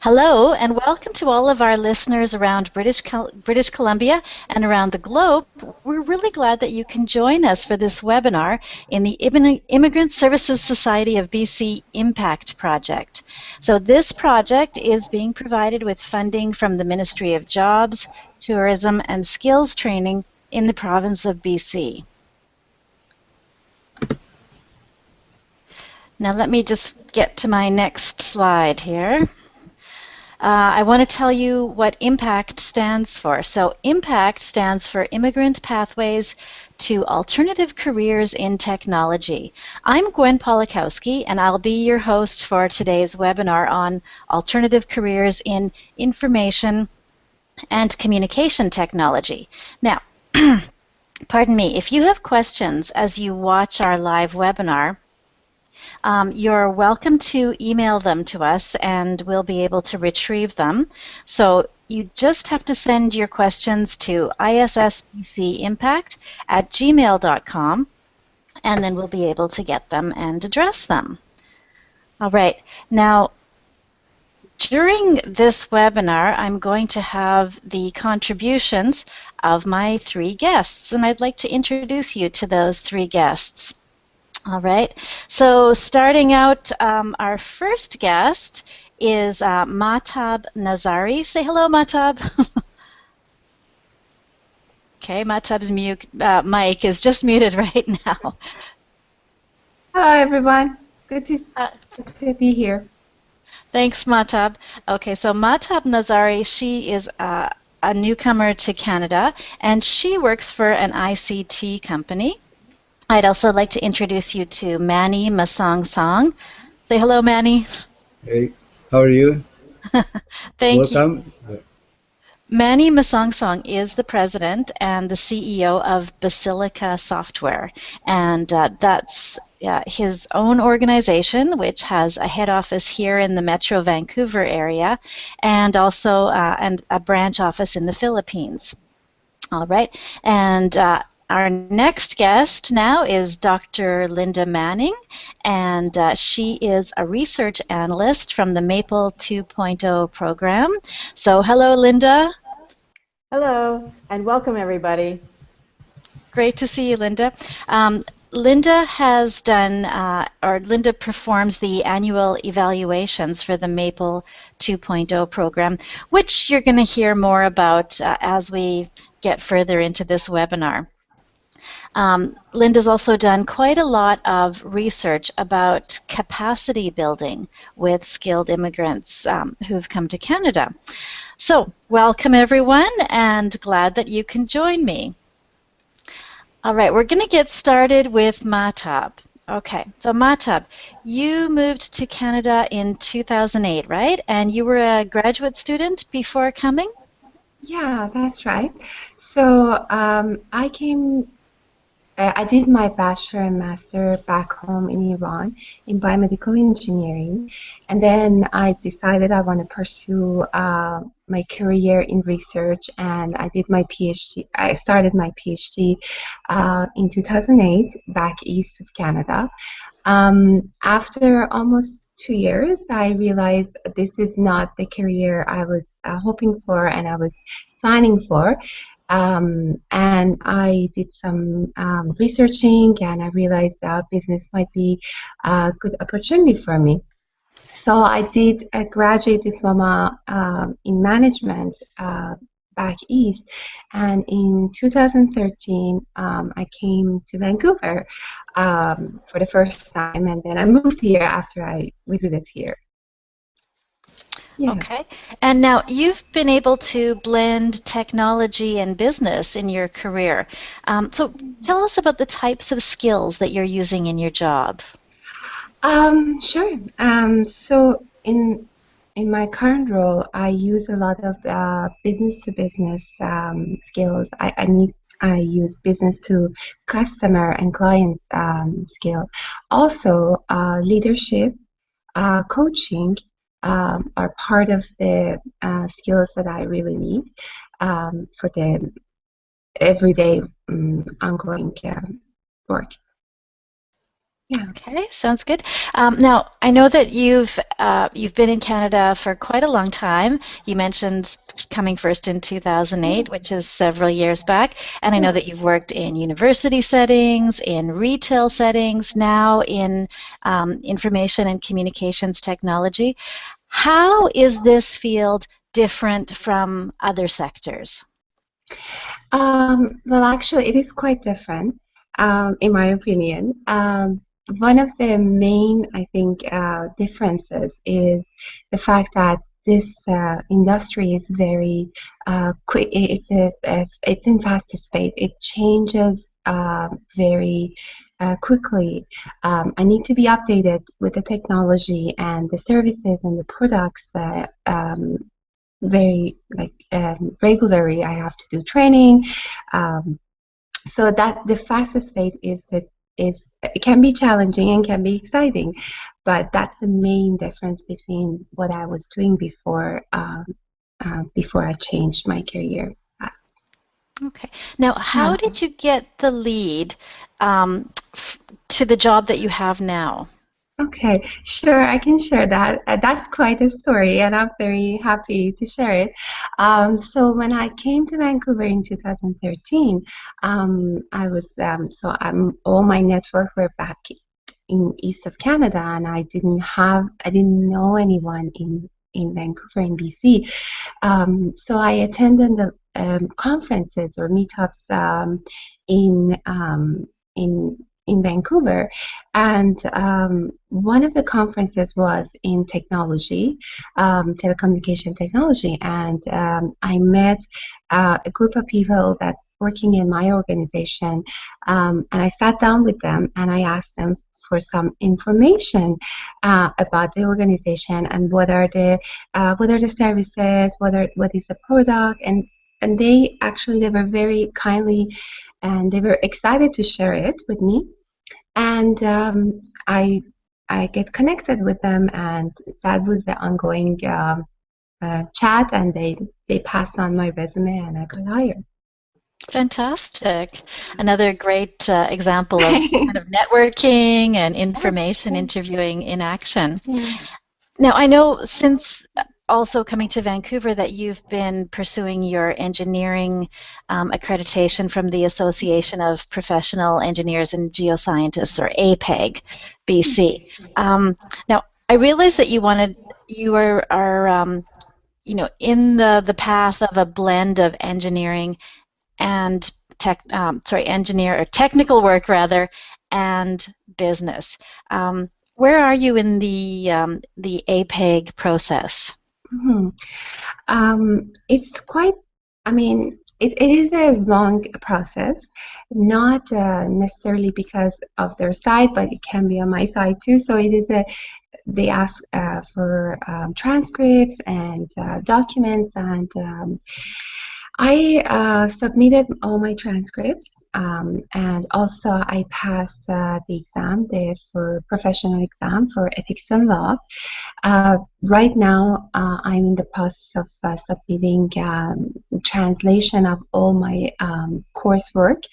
Hello, and welcome to all of our listeners around British Columbia and around the globe. We're really glad that you can join us for this webinar in the Immigrant Services Society of BC Impact Project. So this project is being provided with funding from the Ministry of Jobs, Tourism and Skills Training in the province of BC. Now let me just get to my next slide here. I want to tell you what IMPACT stands for. So IMPACT stands for Immigrant Pathways to Alternative Careers in Technology. I'm Gwen Polakowski, and I'll be your host for today's webinar on alternative careers in information and communication technology. Now, pardon me, if you have questions as you watch our live webinar, you're welcome to email them to us and we'll be able to retrieve them. So you just have to send your questions to issbcimpact@gmail.com and then we'll be able to get them and address them. All right. Now, during this webinar, I'm going to have the contributions of my three guests, and I'd like to introduce you to those three guests. All right, so starting out, our first guest is Mahtab Nazari. Say hello, Mahtab. Okay, Mahtab's mic is just muted right now. Hello, everyone. Good to be here. Thanks, Mahtab. Okay, so Mahtab Nazari, she is a newcomer to Canada, and she works for an ICT company. I'd also like to introduce you to Manny Masong Song. Say hello, Manny. Hey, how are you? Thank Welcome. you. Manny Masong Song is the president and the CEO of Basilica Software, and that's his own organization, which has a head office here in the Metro Vancouver area, and also and a branch office in the Philippines. All right, and our next guest now is Dr. Linda Manning, and she is a research analyst from the Maple 2.0 program. So hello, Linda. Hello, and welcome, everybody. Great to see you, Linda. Linda has done, or Linda performs the annual evaluations for the Maple 2.0 program, which you're going to hear more about as we get further into this webinar. Linda's also done quite a lot of research about capacity building with skilled immigrants who've come to Canada. So, welcome everyone, and glad that you can join me. All right, we're going to get started with Mahtab. Okay, so Mahtab, you moved to Canada in 2008, right? And you were a graduate student before coming? Yeah, that's right. So I did my bachelor and master back home in Iran in biomedical engineering, and then I decided I want to pursue my career in research, and I did my PhD. I started my PhD in 2008 back east of Canada. After almost 2 years, I realized this is not the career I was hoping for and I was planning for. And I did some researching, and I realized business might be a good opportunity for me. So I did a graduate diploma in management back east, and in 2013 I came to Vancouver for the first time, and then I moved here after I visited here. Yeah. Okay, and now you've been able to blend technology and business in your career. So tell us about the types of skills that you're using in your job. Sure. So in my current role, I use a lot of business-to-business skills. I use business to customer and client skill. Also, leadership, coaching are part of the skills that I really need for the everyday ongoing work. Yeah. Okay, sounds good. Now, I know that you've been in Canada for quite a long time. You mentioned coming first in 2008, which is several years back, and I know that you've worked in university settings, in retail settings, now in information and communications technology. How is this field different from other sectors? Well, actually, it is quite different, in my opinion. One of the main, I think, differences is the fact that this industry is very quick. It's in fast speed. It changes very quickly. I need to be updated with the technology and the services and the products. Very like regularly. I have to do training, um, so that the fastest pace is it can be challenging and can be exciting, but that's the main difference between what I was doing before I changed my career. Okay. Now, how did you get the lead to the job that you have now? Okay, sure, I can share that. That's quite a story, and I'm very happy to share it. So when I came to Vancouver in 2013, I was so I'm all my network were back in east of Canada, and I didn't know anyone in Vancouver in BC. So I attended the conferences or meetups in um, in in Vancouver, and one of the conferences was in technology, telecommunication technology, and I met a group of people that working in my organization, and I sat down with them and I asked them for some information about the organization and what are the services, what is the product, and they were very kindly and they were excited to share it with me. And I get connected with them, and that was the ongoing chat. And they passed on my resume, and I got hired. Fantastic. Another great example of kind of networking and information interviewing in action. Now, I know since also coming to Vancouver that you've been pursuing your engineering accreditation from the Association of Professional Engineers and Geoscientists, or APEG, BC. Now, I realize that you are in the path of a blend of engineering and technical work rather, and business. Where are you in the APEG process? Mhm. It's quite, I mean, it is a long process, not necessarily because of their side, but it can be on my side too. So they ask for transcripts and documents, and I submitted all my transcripts, and also I passed the exam, for professional exam for ethics and law. Right now, I'm in the process of submitting translation of all my coursework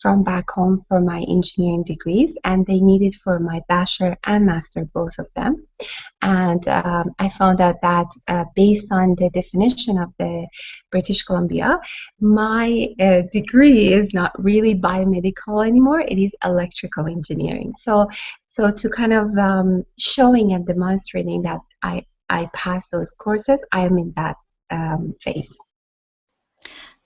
from back home for my engineering degrees, and they need it for my bachelor and master, both of them. And I found out that based on the definition of the British Columbia, my degree is not really biomedical anymore. It is electrical engineering. So to kind of showing and demonstrating that I passed those courses, I am in that phase.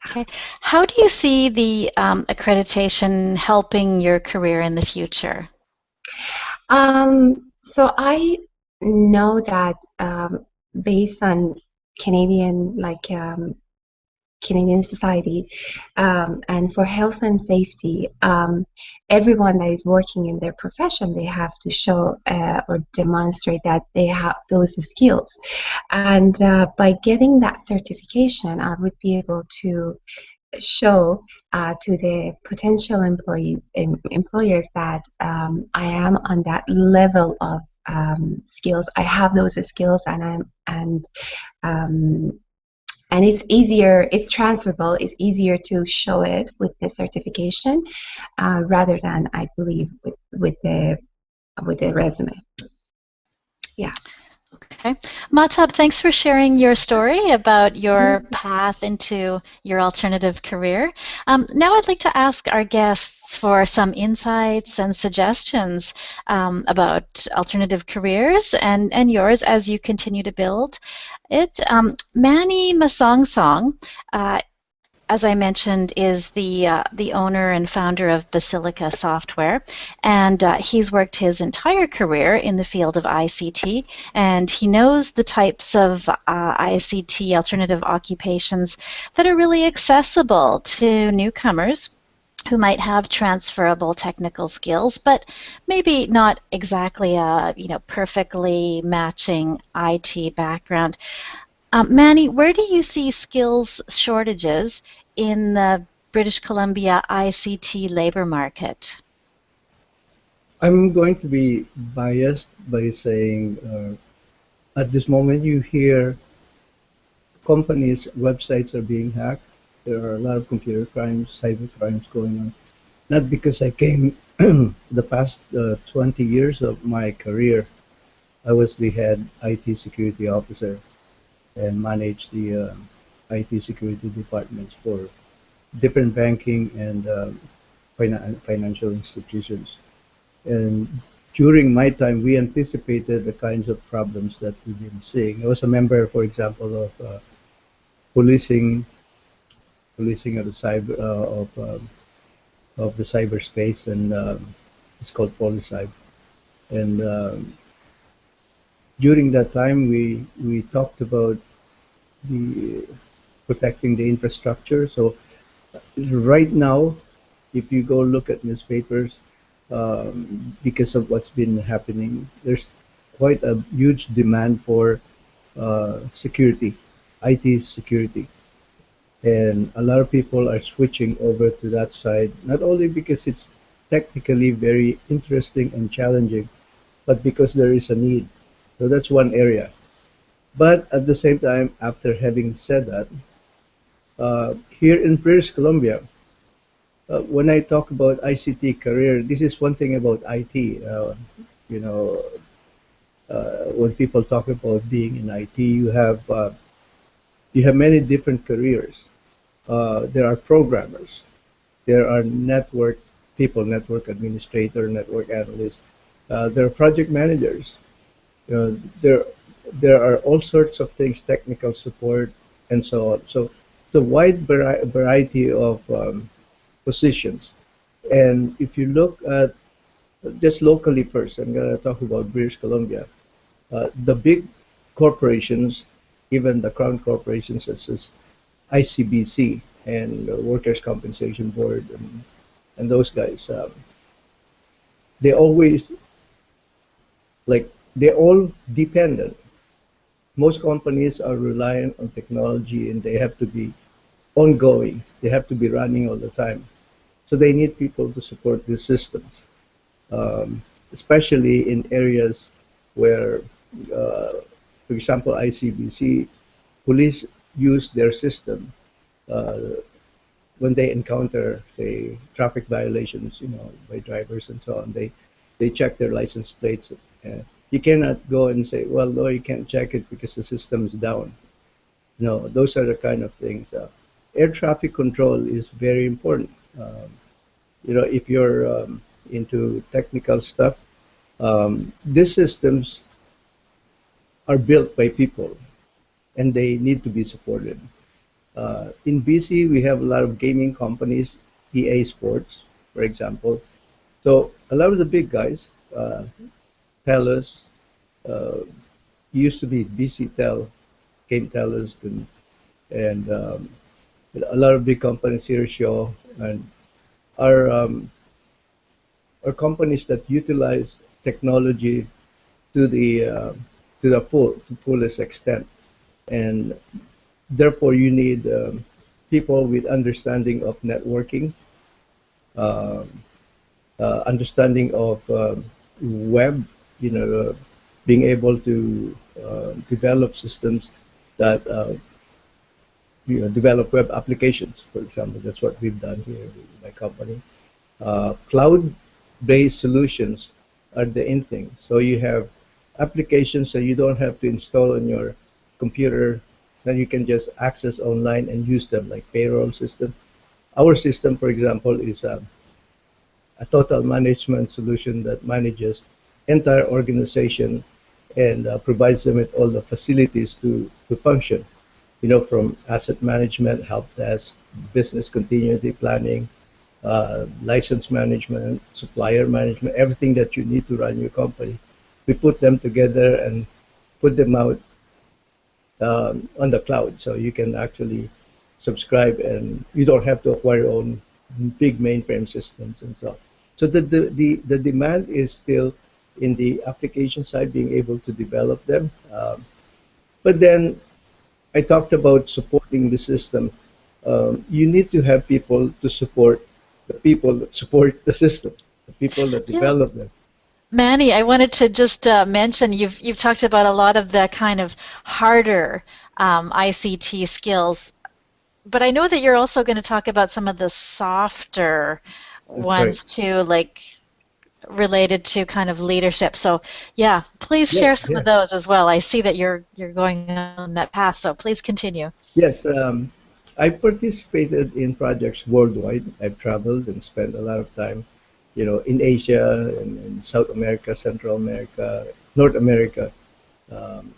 Okay. How do you see the accreditation helping your career in the future? So I know that based on Canadian, Canadian society, and for health and safety, everyone that is working in their profession, they have to show or demonstrate that they have those skills. And by getting that certification, I would be able to show to the potential employers that I am on that level of skills. I have those skills, um, and it's easier. It's transferable. It's easier to show it with the certification rather than, I believe, with the with the resume. Yeah. Okay. Mahtab, thanks for sharing your story about your path into your alternative career. Now I'd like to ask our guests for some insights and suggestions about alternative careers and yours as you continue to build it. Manny Masongsong, as I mentioned, is the owner and founder of Basilica Software, and he's worked his entire career in the field of ICT, and he knows the types of ICT alternative occupations that are really accessible to newcomers who might have transferable technical skills, but maybe not exactly a perfectly matching IT background. Manny, where do you see skills shortages in the British Columbia ICT labor market? I'm going to be biased by saying at this moment you hear companies' websites are being hacked. There are a lot of computer crimes, cyber crimes going on. Not because I came the past 20 years of my career, I was the head IT security officer and managed the IT security departments for different banking and financial institutions. And during my time, we anticipated the kinds of problems that we've been seeing. I was a member, for example, of policing, policing of the of the cyberspace, and it's called Policybe. And during that time, we talked about the protecting the infrastructure. So right now, if you go look at newspapers, because of what's been happening, there's quite a huge demand for security, IT security. And a lot of people are switching over to that side, not only because it's technically very interesting and challenging, but because there is a need. So that's one area. But at the same time, after having said that, here in British Columbia, when I talk about ICT career, this is one thing about IT. You know, when people talk about being in IT, you have many different careers. There are programmers, there are network people, network administrator, network analyst. There are project managers. Uh, there there are all sorts of things, technical support, and so on. So it's a wide variety of positions. And if you look at just locally first, I'm going to talk about British Columbia. The big corporations, even the crown corporations such as ICBC and the Workers' Compensation Board and those guys, they always they're all dependent. Most companies are reliant on technology and they have to be ongoing. They have to be running all the time. So they need people to support these systems, especially in areas where, for example, ICBC, police use their system uh, when they encounter, say, traffic violations, by drivers and so on. They check their license plates. You cannot go and say, well, no, you can't check it because the system is down. No, those are the kind of things. Air traffic control is very important. If you're into technical stuff, these systems are built by people and they need to be supported. In BC, we have a lot of gaming companies, EA Sports, for example. So a lot of the big guys, TELUS, uh, used to be BC Tel, Game TELUS, and a lot of big companies here, Shaw, and are are companies that utilize technology to the fullest extent, and therefore you need people with understanding of networking, um, understanding of web, being able to develop systems that develop web applications, for example. That's what we've done here in my company. Cloud-based solutions. are the in thing. So you have applications that you don't have to install on your computer, that you can just access online and use them, like payroll system. Our system, for example, is a total management solution that manages entire organization and provides them with all the facilities to function. You know, from asset management, help desk, business continuity planning, license management, supplier management, everything that you need to run your company. We put them together and put them out on the cloud, so you can actually subscribe and you don't have to acquire your own big mainframe systems and so on. So the demand is still in the application side, being able to develop them. But then I talked about supporting the system. You need to have people to support the people that support the system, the people that Yeah. develop them. Manny, I wanted to just mention you've talked about a lot of the kind of harder ICT skills, but I know that you're also going to talk about some of the softer That's right. ones too, like related to kind of leadership. So yeah, please Yeah, share some yeah. of those as well. I see that you're going on that path, so please continue. Yes, I participated in projects worldwide. I've traveled and spent a lot of time, you know, in Asia and in South America, Central America, North America, um,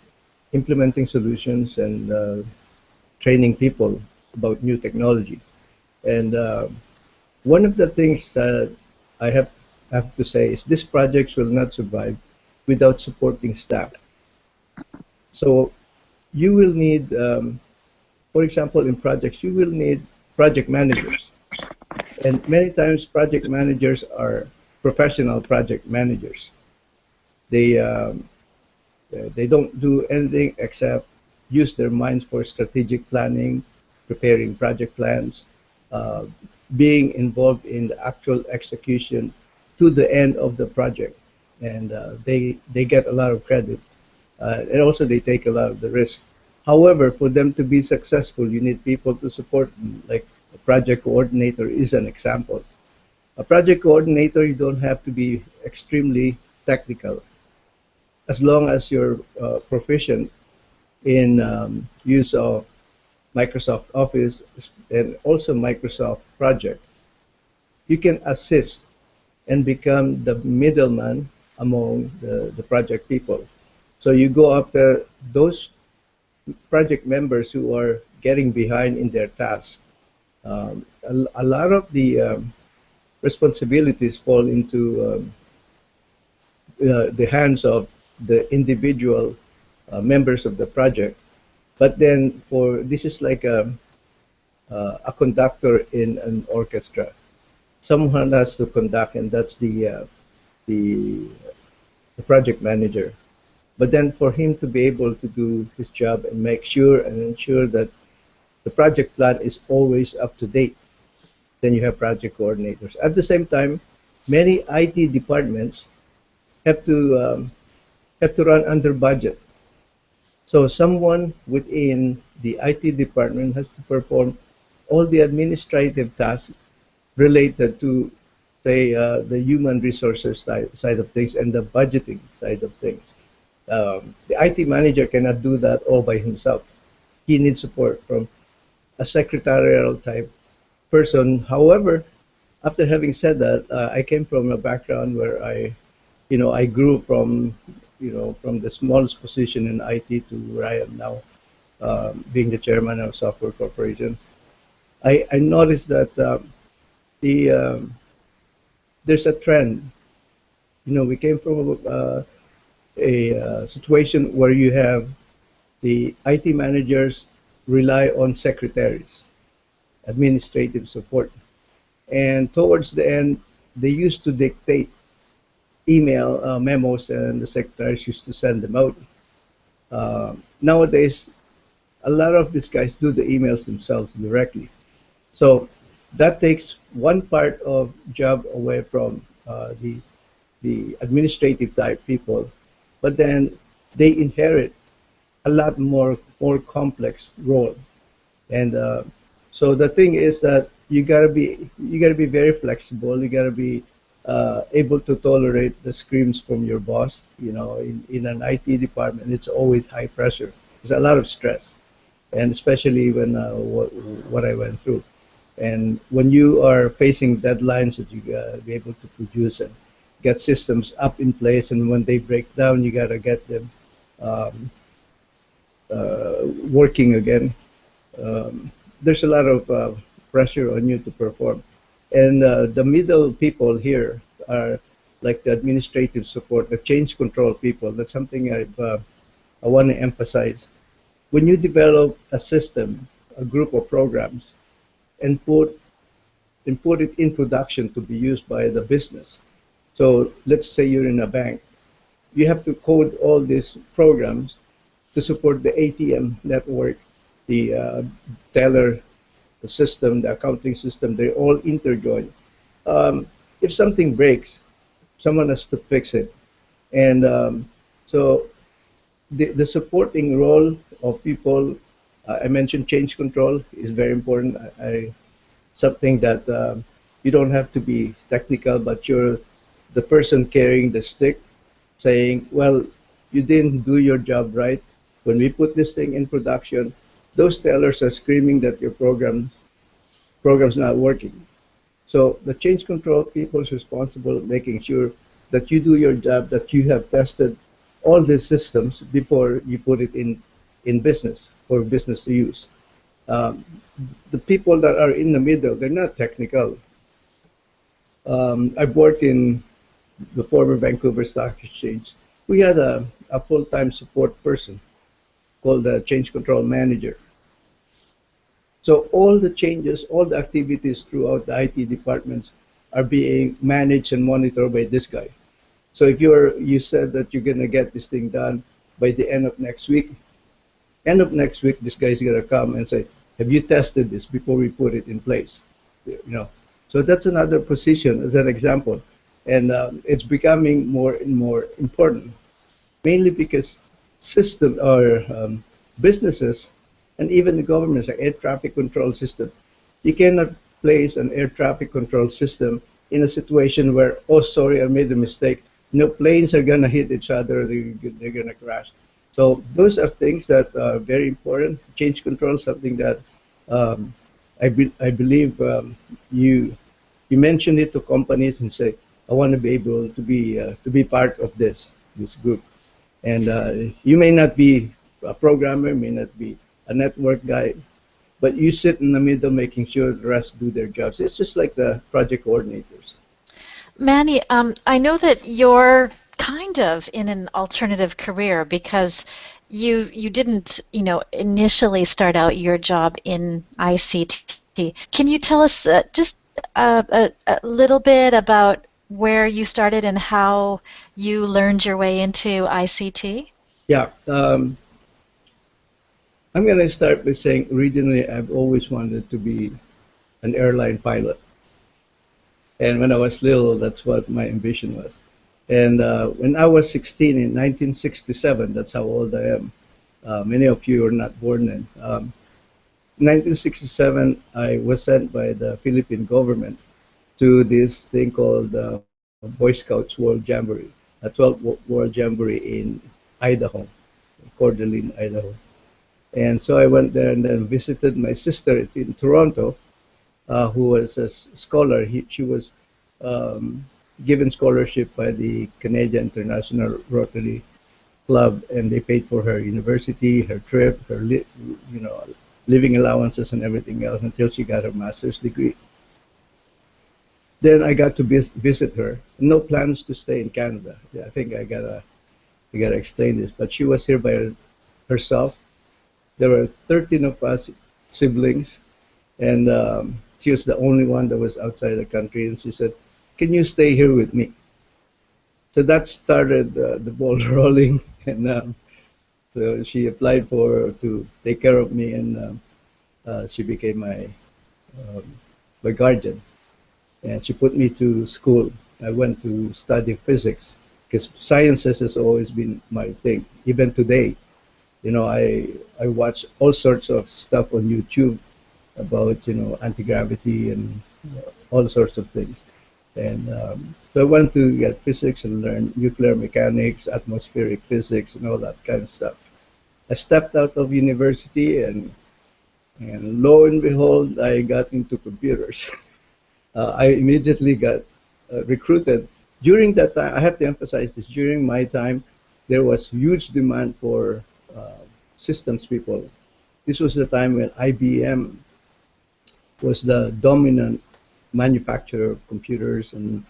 implementing solutions and training people about new technology. And one of the things that I have to say is these projects will not survive without supporting staff. So you will need, for example, in projects, you will need project managers. And many times project managers are professional project managers. They, um, they don't do anything except use their minds for strategic planning, preparing project plans, uh, being involved in the actual execution to the end of the project. And they get a lot of credit. And also they take a lot of the risk. However, for them to be successful, you need people to support them. Like a project coordinator is an example. A project coordinator, you don't have to be extremely technical as long as you're proficient in use of Microsoft Office and also Microsoft Project. You can assist and become the middleman among the project people. So you go after those project members who are getting behind in their tasks. A lot of the responsibilities fall into the hands of the individual members of the project. But then for this is like a conductor in an orchestra. Someone has to conduct, and that's the, the project manager. But then for him to be able to do his job and make sure and ensure that the project plan is always up to date, then you have project coordinators. At the same time, many IT departments have to um, have to run under budget. So someone within the IT department has to perform all the administrative tasks related to, say, the human resources side of things and the budgeting side of things. The IT manager cannot do that all by himself. He needs support from a secretarial type person. However, after having said that, I came from a background where I grew from, from the smallest position in IT to where I am now, being the chairman of a software corporation. I noticed that the there's a trend. We came from a situation where you have the IT managers rely on secretaries, administrative support, and towards the end, they used to dictate email memos, and the secretaries used to send them out. Nowadays, a lot of these guys do the emails themselves directly. So that takes one part of job away from the administrative type people, but then they inherit a lot more complex role. And so the thing is that you gotta be very flexible. You gotta be able to tolerate the screams from your boss. You know, in an IT department, it's always high pressure. There's a lot of stress, and especially when what I went through. And when you are facing deadlines that you gotta be able to produce and get systems up in place, and when they break down, you gotta get them um, working again. There's a lot of pressure on you to perform. And the middle people here are like the administrative support, the change control people. That's something I want to emphasize. When you develop a system, a group of programs, and put it in production to be used by the business. So let's say you're in a bank, you have to code all these programs to support the ATM network, the teller, the system, the accounting system. They're all interjoined. If something breaks, someone has to fix it. And so the supporting role of people, I mentioned change control is very important. Something that you don't have to be technical, but you're the person carrying the stick, saying, well, you didn't do your job right. When we put this thing in production, those tellers are screaming that your program's not working. So the change control people is responsible making sure that you do your job, that you have tested all the systems before you put it in business for business to use. Um, the people that are in the middle, they're not technical. I've worked in the former Vancouver Stock Exchange. We had a full-time support person called the change control manager. So all the changes, all the activities throughout the IT departments are being managed and monitored by this guy. So if you said that you're gonna get this thing done by the end of next week, this guy's gonna come and say, "Have you tested this before we put it in place?" You know, so that's another position as an example, and it's becoming more and more important, mainly because system or businesses and even the governments, like air traffic control system, you cannot place an air traffic control system in a situation where, oh, sorry, I made a mistake. No, planes are gonna hit each other. They're gonna crash. So those are things that are very important. Change control, something that um, I believe you mention it to companies and say, I want to be able to be part of this group. And you may not be a programmer, may not be a network guy, but you sit in the middle making sure the rest do their jobs. It's just like the project coordinators. Manny, I know that you're kind of in an alternative career because you didn't, initially start out your job in ICT. Can you tell us just a little bit about where you started and how you learned your way into ICT? Yeah, I'm going to start by saying originally I've always wanted to be an airline pilot. And when I was little, that's what my ambition was. And when I was 16 in 1967, that's how old I am. Many of you are not born then. 1967, I was sent by the Philippine government to this thing called Boy Scouts World Jamboree, a 12th World Jamboree in Idaho, Coeur d'Alene, Idaho. And so I went there and then visited my sister in Toronto, who was a scholar. She was um, given scholarship by the Canadian International Rotary Club, and they paid for her university, her trip, you know, living allowances and everything else until she got her master's degree. Then I got to visit her. No plans to stay in Canada. Yeah, I think I gotta explain this, but she was here by herself. There were 13 of us siblings, and she was the only one that was outside the country. And she said, "Can you stay here with me?" So that started the ball rolling, and so she applied for to take care of me, and she became um, my guardian. And she put me to school. I went to study physics because sciences has always been my thing. Even today, you know, I watch all sorts of stuff on YouTube about anti-gravity and all sorts of things. And so I went to get physics and learn nuclear mechanics, atmospheric physics, and all that kind of stuff. I stepped out of university, and lo and behold, I got into computers. I immediately got recruited. During that time, I have to emphasize this, during my time, there was huge demand for systems people. This was the time when IBM was the dominant manufacturer of computers, and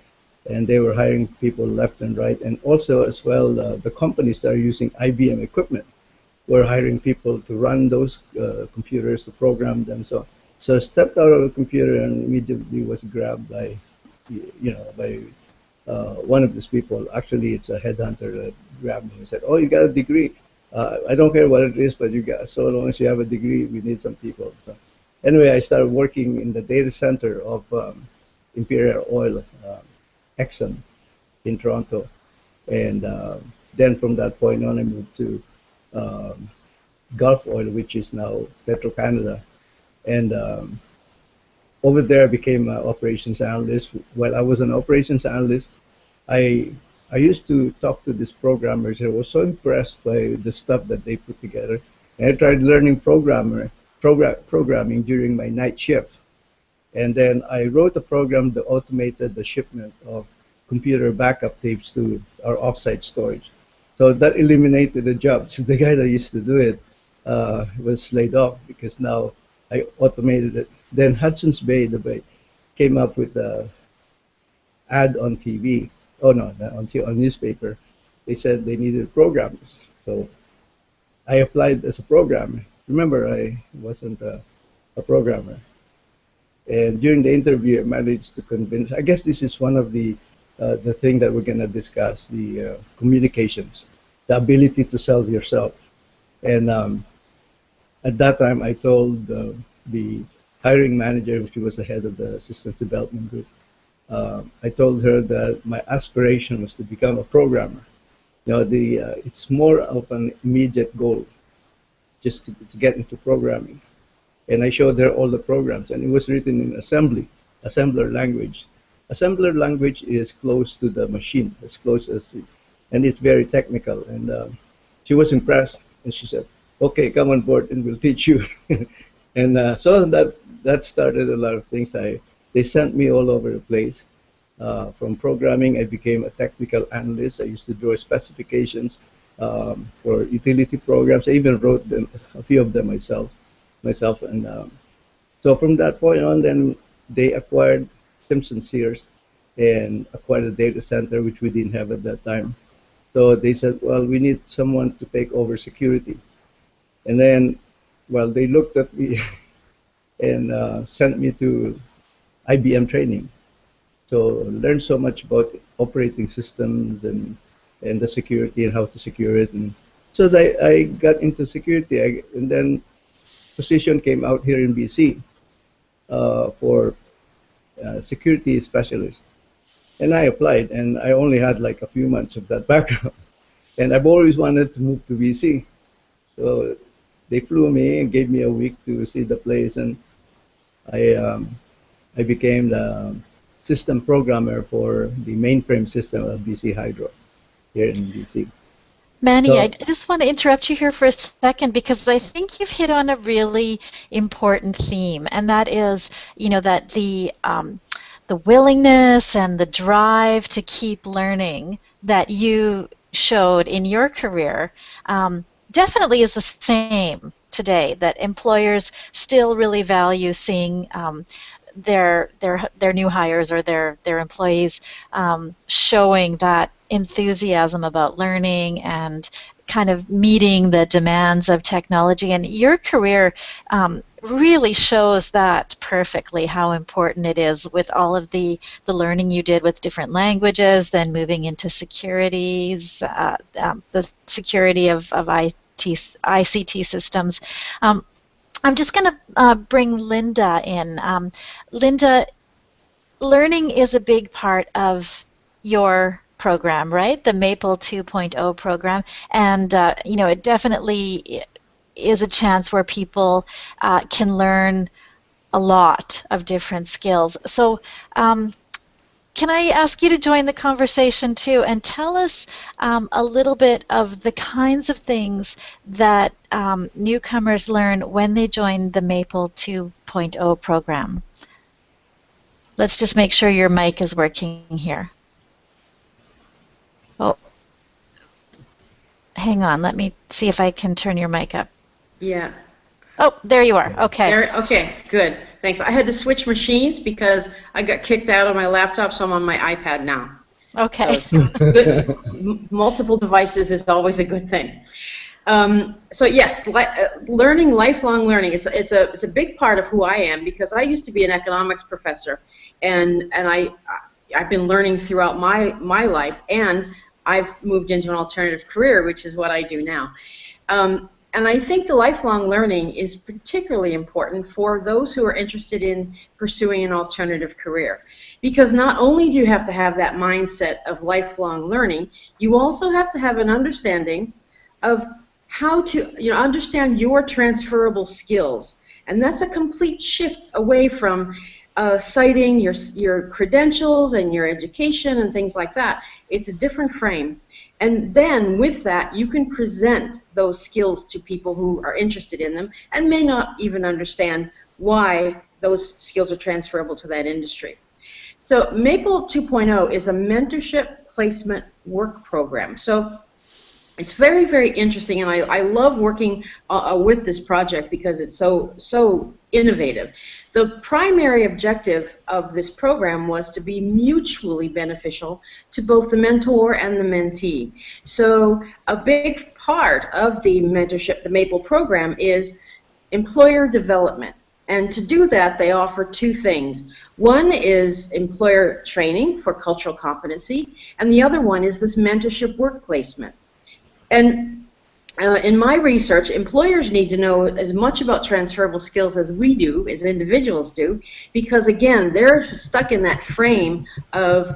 they were hiring people left and right. And also, as well, the companies that are using IBM equipment were hiring people to run those computers, to program them. So I stepped out of the computer and immediately was grabbed by, by one of these people. Actually, it's a headhunter that grabbed me and said, "Oh, you got a degree. I don't care what it is, but you got, so long as you have a degree, we need some people." So anyway, I started working in the data center of Imperial Oil, Exxon, in Toronto, and then from that point on, I moved to um, Gulf Oil, which is now Petro Canada, and over there I became an operations analyst. While I was an operations analyst, I I used to talk to these programmers. I was so impressed by the stuff that they put together. And I tried learning programming during my night shift. And then I wrote a program that automated the shipment of computer backup tapes to our offsite storage. So that eliminated the job. So the guy that used to do it was laid off because now I automated it. Then Hudson's Bay, the Bay, came up with a ad on TV. Oh no, on newspaper. They said they needed programmers. So I applied as a programmer. Remember, I wasn't a programmer. And during the interview, I managed to convince. I guess this is one of the thing that we're gonna discuss: the communications, the ability to sell yourself. And at that time, I told the hiring manager, which was the head of the systems development group, I told her that my aspiration was to become a programmer. It's more of an immediate goal, just to get into programming. And I showed her all the programs, and it was written in assembler language. Assembler language is close to the machine, as close as and it's very technical. And she was impressed, and she said, "Okay, come on board, and we'll teach you." And so that started a lot of things. They sent me all over the place. From programming, I became a technical analyst. I used to draw specifications for utility programs. I even wrote them, a few of them myself. And so from that point on, then they acquired Simpson Sears and acquired a data center, which we didn't have at that time. So they said, well, we need someone to take over security. And then, well, they looked at me and sent me to IBM training. So learned so much about operating systems and the security and how to secure it. And so I got into security. And then position came out here in BC for security specialist. And I applied, and I only had like a few months of that background. And I've always wanted to move to BC. So they flew me and gave me a week to see the place, and I um, I became the system programmer for the mainframe system of BC Hydro here in BC. Manny, I So just want to interrupt you here for a second because I think you've hit on a really important theme, and that is, that the willingness and the drive to keep learning that you showed in your career definitely is the same today. That employers still really value seeing their new hires or their employees showing that enthusiasm about learning and kind of meeting the demands of technology. And your career really shows that perfectly, how important it is with all of the learning you did with different languages, then moving into the security of ICT systems. I'm just going to bring Linda in. Linda, learning is a big part of your program, right? The Maple 2.0 program, and it definitely is a chance where people can learn a lot of different skills. So, can I ask you to join the conversation too and tell us a little bit of the kinds of things that newcomers learn when they join the Maple 2.0 program? Let's just make sure your mic is working here. Oh, hang on. Let me see if I can turn your mic up. Yeah. Oh, there you are. Okay. Okay, good. Thanks. I had to switch machines because I got kicked out of my laptop, so I'm on my iPad now. Okay. So multiple devices is always a good thing. So yes, learning, lifelong learning. It's a big part of who I am because I used to be an economics professor, and I've been learning throughout my life, and I've moved into an alternative career, which is what I do now. And I think the lifelong learning is particularly important for those who are interested in pursuing an alternative career. Because not only do you have to have that mindset of lifelong learning, you also have to have an understanding of how to understand your transferable skills. And that's a complete shift away from citing your credentials and your education and things like that. It's a different frame. And then with that, you can present those skills to people who are interested in them and may not even understand why those skills are transferable to that industry. So Maple 2.0 is a mentorship placement work program. So it's very, very interesting, and I love working with this project because it's so innovative. The primary objective of this program was to be mutually beneficial to both the mentor and the mentee. So a big part of the mentorship, the Maple program, is employer development. And to do that, they offer two things. One is employer training for cultural competency, and the other one is this mentorship work placement. And in my research, employers need to know as much about transferable skills as we do, as individuals do, because again, they're stuck in that frame of,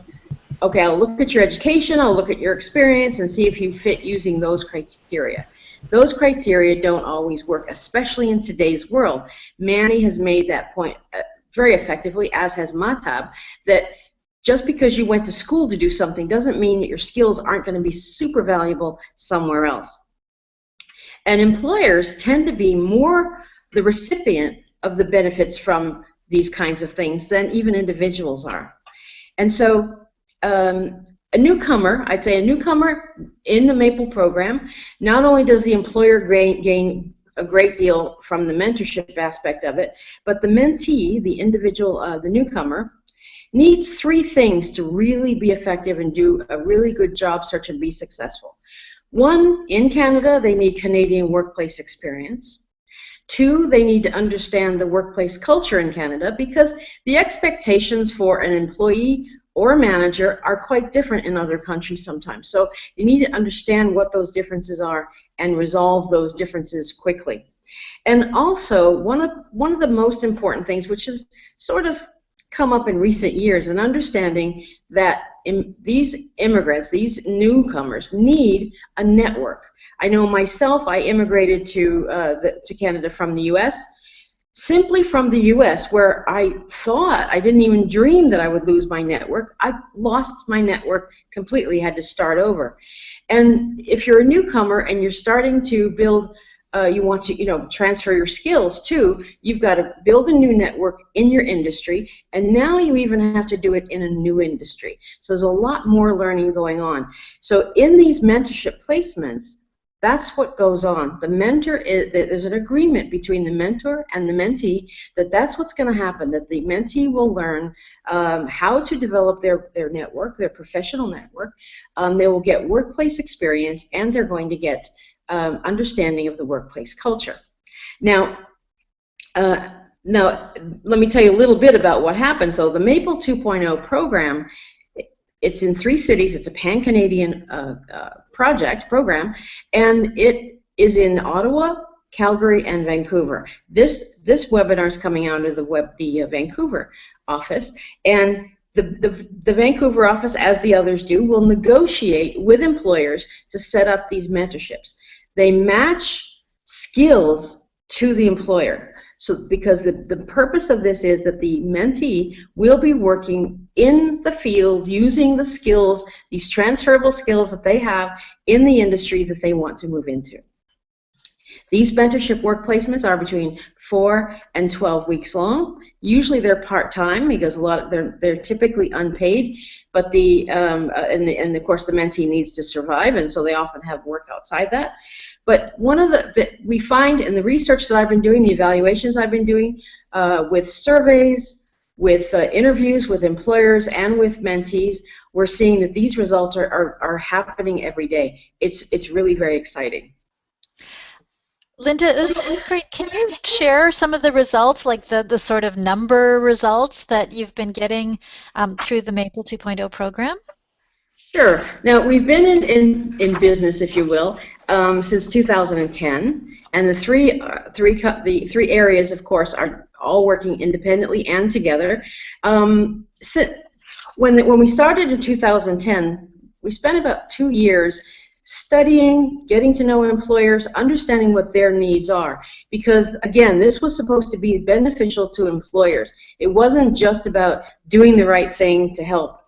okay, I'll look at your education, I'll look at your experience, and see if you fit using those criteria. Those criteria don't always work, especially in today's world. Manny has made that point very effectively, as has Mahtab, that just because you went to school to do something doesn't mean that your skills aren't going to be super valuable somewhere else. And employers tend to be more the recipient of the benefits from these kinds of things than even individuals are. And so a newcomer, I'd say a newcomer in the Maple program, not only does the employer gain a great deal from the mentorship aspect of it, but the mentee, the individual, the newcomer, needs three things to really be effective and do a really good job search and be successful. One, in Canada, they need Canadian workplace experience. Two, they need to understand the workplace culture in Canada because the expectations for an employee or a manager are quite different in other countries sometimes. So you need to understand what those differences are and resolve those differences quickly. And also, one of the most important things, which has sort of come up in recent years, an understanding that these immigrants, these newcomers, need a network. I know myself, I immigrated to Canada from the U.S., simply from the U.S., where I thought, I didn't even dream that I would lose my network. I lost my network completely, had to start over. And if you're a newcomer and you're starting to build you want to, transfer your skills too, you've got to build a new network in your industry, and now you even have to do it in a new industry. So there's a lot more learning going on. So in these mentorship placements, that's what goes on. The mentor there's an agreement between the mentor and the mentee that that's what's going to happen, that the mentee will learn how to develop their network, their professional network. They will get workplace experience, and they're going to get understanding of the workplace culture. Now, let me tell you a little bit about what happens. So the Maple 2.0 program, it's in 3 cities. It's a pan-Canadian program, and it is in Ottawa, Calgary, and Vancouver. This webinar is coming out of the Vancouver office, and the Vancouver office, as the others do, will negotiate with employers to set up these mentorships. They match skills to the employer. So because the purpose of this is that the mentee will be working in the field using the skills, these transferable skills that they have in the industry that they want to move into. These mentorship work placements are between 4 and 12 weeks long. Usually they're part-time because they're typically unpaid, but and of course the mentee needs to survive, and so they often have work outside that. But one of we find in the research that I've been doing, the evaluations I've been doing with surveys, with interviews with employers and with mentees, we're seeing that these results are happening every day. It's really very exciting. Linda, that's great. Can you share some of the results, like the sort of number results that you've been getting through the Maple 2.0 program? Sure. Now, we've been in business, if you will, since 2010, and the three areas, of course, are all working independently and together. When we started in 2010, we spent about 2 years studying, getting to know employers, understanding what their needs are. Because, again, this was supposed to be beneficial to employers. It wasn't just about doing the right thing to help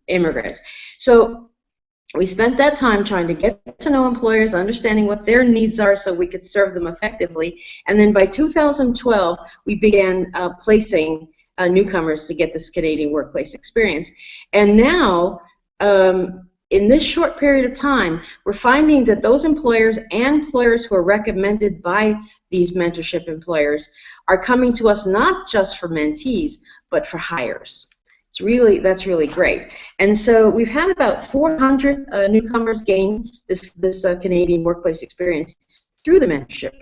immigrants. So we spent that time trying to get to know employers, understanding what their needs are so we could serve them effectively. And then by 2012, we began placing newcomers to get this Canadian workplace experience. And now, in this short period of time, we're finding that those employers and employers who are recommended by these mentorship employers are coming to us not just for mentees, but for hires. That's really great. And so we've had about 400 newcomers gain this Canadian workplace experience through the mentorship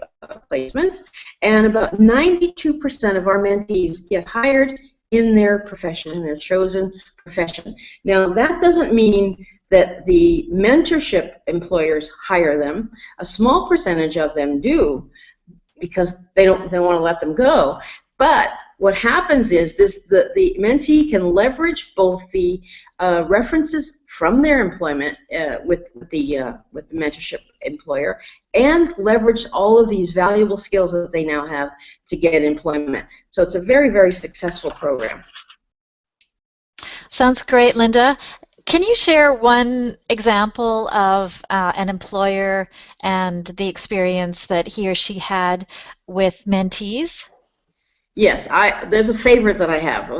placements, and about 92% of our mentees get hired in their profession, in their chosen profession. Now, that doesn't mean that the mentorship employers hire them. A small percentage of them do because they want to let them go. But what happens is the mentee can leverage both the references from their employment with the mentorship employer and leverage all of these valuable skills that they now have to get employment. So it's a very, very successful program. Sounds great, Linda. Can you share one example of an employer and the experience that he or she had with mentees? Yes, there's a favorite that I have.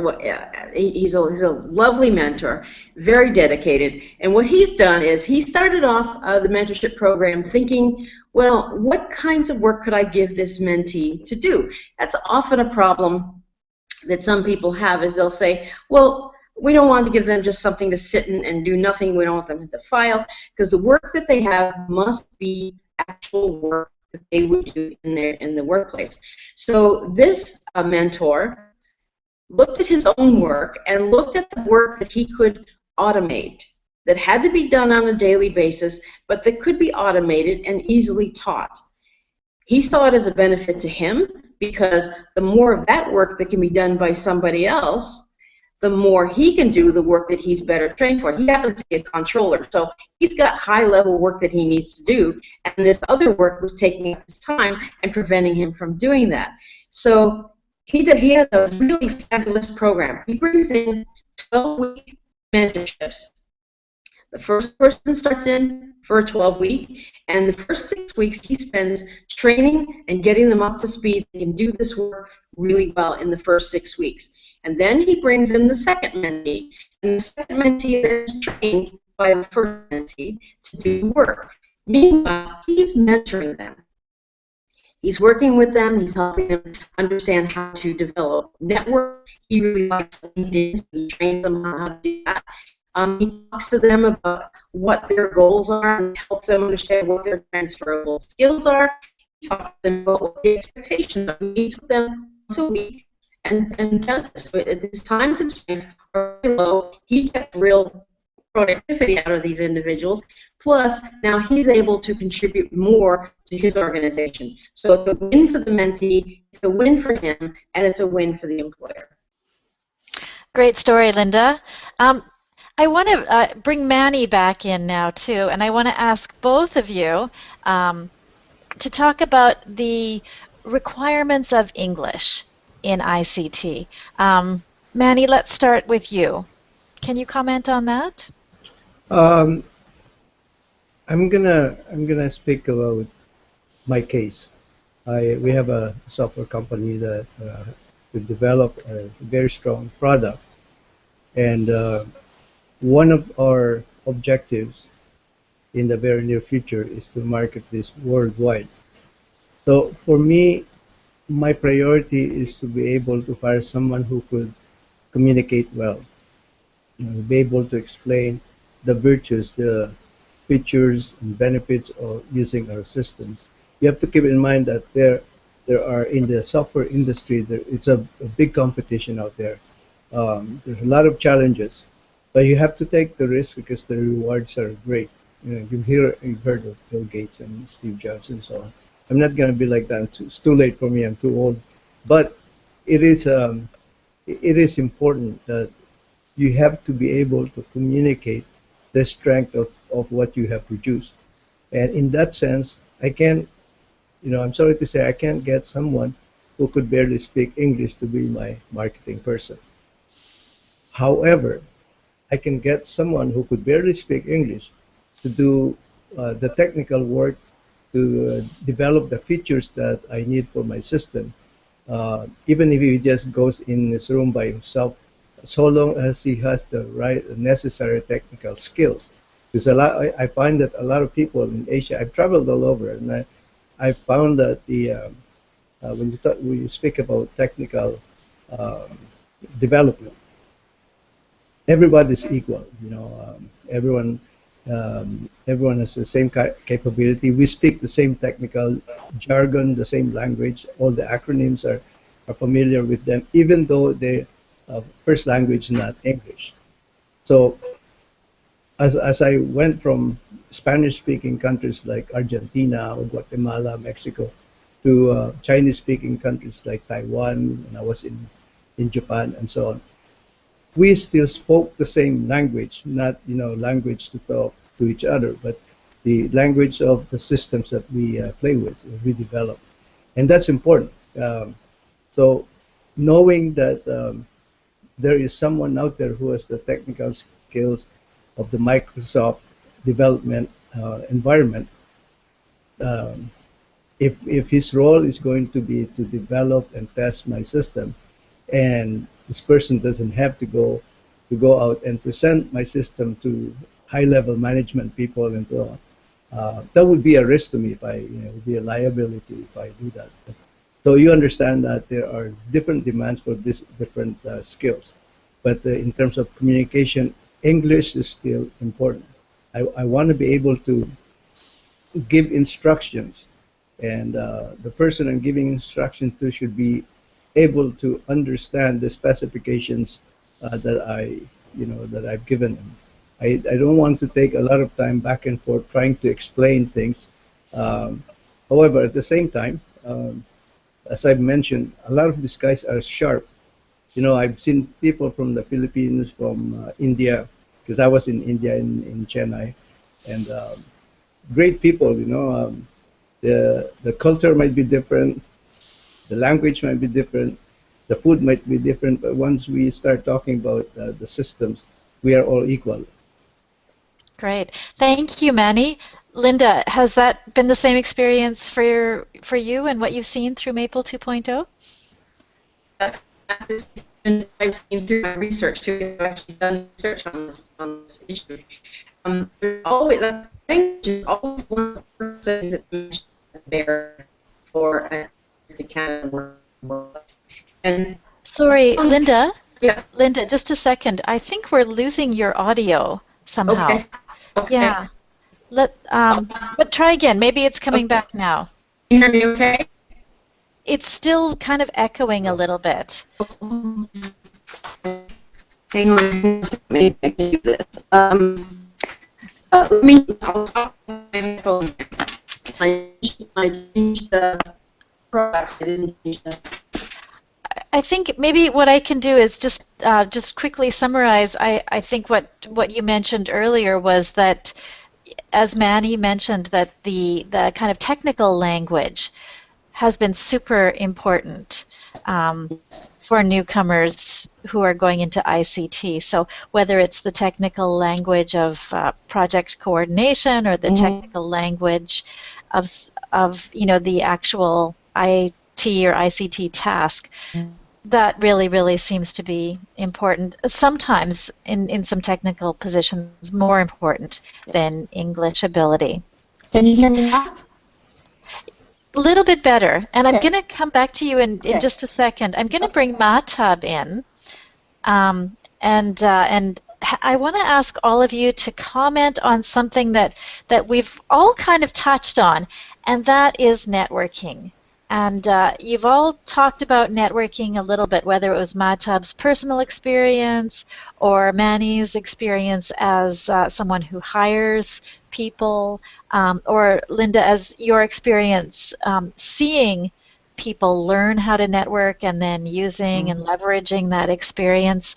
He's a lovely mentor, very dedicated, and what he's done is he started off the mentorship program thinking, well, what kinds of work could I give this mentee to do? That's often a problem that some people have, is they'll say, well, we don't want to give them just something to sit and do nothing. We don't want them to file, because the work that they have must be actual work that they would do in the workplace. So this mentor looked at his own work and looked at the work that he could automate, that had to be done on a daily basis, but that could be automated and easily taught. He saw it as a benefit to him, because the more of that work that can be done by somebody else, the more he can do the work that he's better trained for. He happens to be a controller, so he's got high-level work that he needs to do, and this other work was taking up his time and preventing him from doing that. So he has a really fabulous program. He brings in 12-week mentorships. The first person starts in for a 12-week, and the first 6 weeks he spends training and getting them up to speed. They can do this work really well in the first 6 weeks. And then he brings in the second mentee, and the second mentee is trained by the first mentee to do work. Meanwhile, he's mentoring them. He's working with them. He's helping them understand how to develop network. He really likes LinkedIn, so he trains them on how to do that. He talks to them about what their goals are and helps them understand what their transferable skills are. He talks to them about what the expectations are. He meets with them once a week and does this. So his time constraints are very low. He gets real productivity out of these individuals. Plus, now he's able to contribute more to his organization. So it's a win for the mentee, it's a win for him, and it's a win for the employer. Great story, Linda. I want to bring Manny back in now, too, and I want to ask both of you to talk about the requirements of English in ICT. Manny, let's start with you. Can you comment on that? Um, I'm gonna speak about my case. We have a software company that we develop a very strong product, and one of our objectives in the very near future is to market this worldwide. So for me, my priority is to be able to hire someone who could communicate well, be able to explain the virtues, the features and benefits of using our systems. You have to keep in mind that there are in the software industry it's a big competition out there. There's a lot of challenges, but you have to take the risk because the rewards are great. You've heard of Bill Gates and Steve Jobs and so on. I'm not going to be like that. It's too late for me. I'm too old. But it is important that you have to be able to communicate the strength of what you have produced. And in that sense, I can't, I'm sorry to say, I can't get someone who could barely speak English to be my marketing person. However, I can get someone who could barely speak English to do the technical work to develop the features that I need for my system. Even if he just goes in his room by himself, so long as he has the right necessary technical skills. Because I find that a lot of people in Asia, I've traveled all over, and I found that when you speak about technical um, development, everybody's equal. Everyone has the same capability. We speak the same technical jargon, the same language. All the acronyms are familiar with them, even though their first language is not English. So as I went from Spanish-speaking countries like Argentina or Guatemala, Mexico, to Chinese-speaking countries like Taiwan, and I was in Japan and so on, we still spoke the same language, not language to talk to each other, but the language of the systems that we play with, we develop, and that's important. So knowing that there is someone out there who has the technical skills of the Microsoft development environment, um, if his role is going to be to develop and test my system, and this person doesn't have to go out and present my system to high-level management people and so on. That would be a risk to me if it would be a liability if I do that. So you understand that there are different demands for these different skills, but in terms of communication, English is still important. I want to be able to give instructions, and the person I'm giving instruction to should be able to understand the specifications that I've given them. I don't want to take a lot of time back and forth trying to explain things. Um, However, at the same time, as I've mentioned, a lot of these guys are sharp. I've seen people from the Philippines, from India, because I was in India in Chennai, and great people. The culture might be different, the language might be different, the food might be different, but once we start talking about the systems, we are all equal. Great. Thank you, Manny. Linda, has that been the same experience for you and what you've seen through Maple 2.0? Yes, that is I've seen through my research too. I've actually done research on this issue. Language is always one of the first things that's mentioned as a barrier for a Canada workplace. And Sorry, Linda. yeah, Linda, just a second. I think we're losing your audio somehow. okay, okay. Yeah. But try again. Maybe it's coming back now. Can you hear me okay? It's still kind of echoing a little bit. Hang on, maybe I can do this. I'll talk on my phone. I changed the products. I didn't change the. I think maybe what I can do is just quickly summarize. I think what you mentioned earlier was that, as Manny mentioned, that the kind of technical language has been super important for newcomers who are going into ICT. So whether it's the technical language of project coordination or the technical language of the actual IT or ICT task, that really seems to be important. Sometimes in some technical positions, more important than English ability. Can you hear me now? A little bit better. And Okay. I'm going to come back to you in just a second. I'm going to bring Mahtab in. And I want to ask all of you to comment on something that we've all kind of touched on, and that is networking. And you've all talked about networking a little bit, whether it was Mahtab's personal experience or Manny's experience as someone who hires people, or Linda, as your experience seeing people learn how to network and then using and leveraging that experience.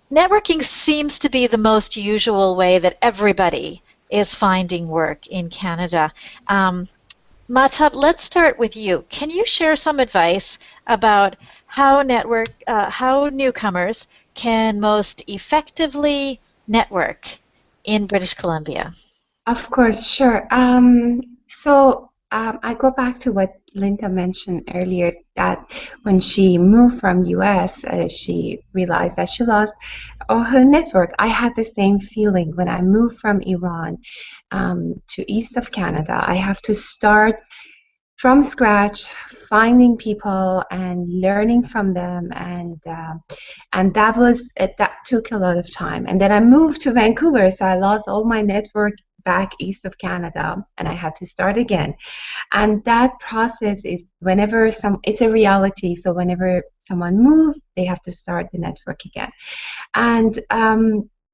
Networking seems to be the most usual way that everybody is finding work in Canada. Mahtab, let's start with you. Can you share some advice about how newcomers can most effectively network in British Columbia? Of course, sure. I go back to what Linda mentioned earlier, that when she moved from US, she realized that she lost all her network. I had the same feeling when I moved from Iran to east of Canada. I have to start from scratch, finding people and learning from them, and that took a lot of time. And then I moved to Vancouver, so I lost all my network back east of Canada, and I had to start again. And that process is it's a reality. So whenever someone moves, they have to start the network again. And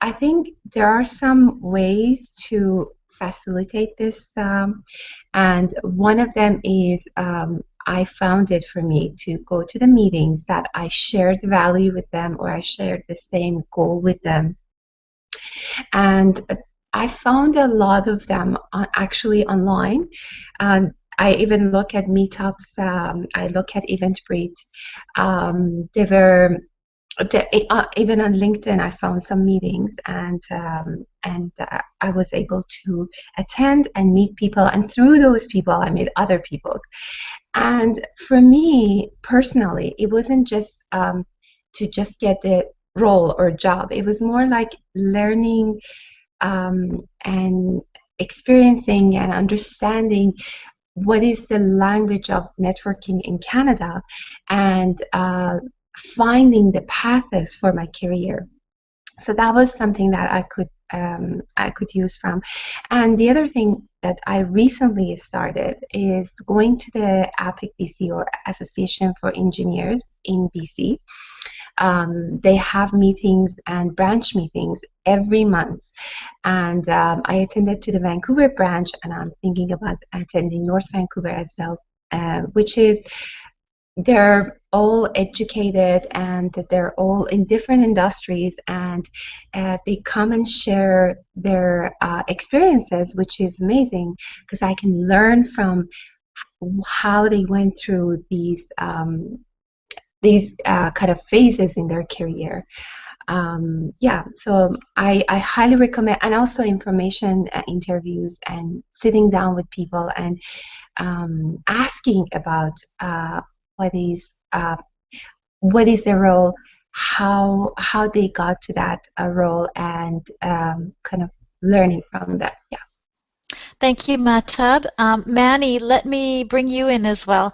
I think there are some ways to facilitate this, and one of them is I found it for me to go to the meetings that I shared value with them, or I shared the same goal with them. And I found a lot of them actually online. I even look at meetups. I look at Eventbrite. They were even on LinkedIn. I found some meetings, and I was able to attend and meet people. And through those people, I met other people. And for me personally, it wasn't just to just get the role or job. It was more like learning and experiencing and understanding what is the language of networking in Canada, and finding the paths for my career. So that was something that I could use from. And the other thing that I recently started is going to the APIC BC, or Association for Engineers in BC. They have meetings and branch meetings every month, and I attended to the Vancouver branch, and I'm thinking about attending North Vancouver as well, which is, they're all educated and they're all in different industries, and they come and share their experiences, which is amazing because I can learn from how they went through these kind of phases in their career. So I highly recommend, and also information interviews and sitting down with people and asking about what is their role, how they got to that role, and kind of learning from that. Yeah. Thank you, Mahtab. Manny, let me bring you in as well.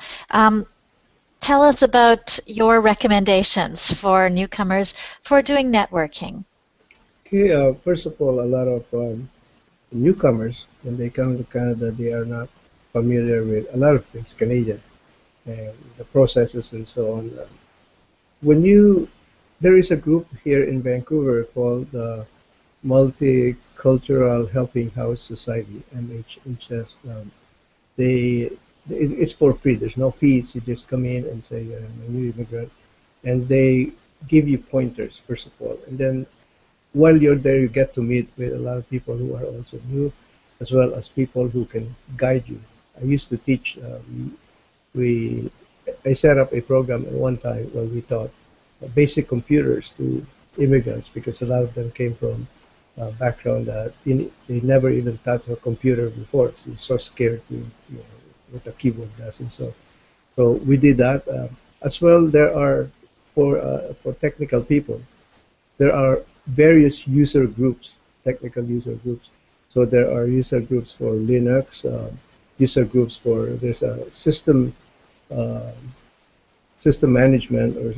Tell us about your recommendations for newcomers for doing networking. Okay, first of all, a lot of newcomers, when they come to Canada, they are not familiar with a lot of things Canadian, and the processes and so on. There is a group here in Vancouver called the Multicultural Helping House Society, MHHS. It's for free. There's no fees. You just come in and say I'm a new immigrant, and they give you pointers first of all, and then while you're there, you get to meet with a lot of people who are also new, as well as people who can guide you I used to teach. We I set up a program at one time where we taught basic computers to immigrants because a lot of them came from background that they never even touched a computer before. So they're so scared to what a keyboard does and so. So we did that as well. There are for technical people. There are various user groups, technical user groups. So there are user groups for Linux, user groups for there's a uh, system management or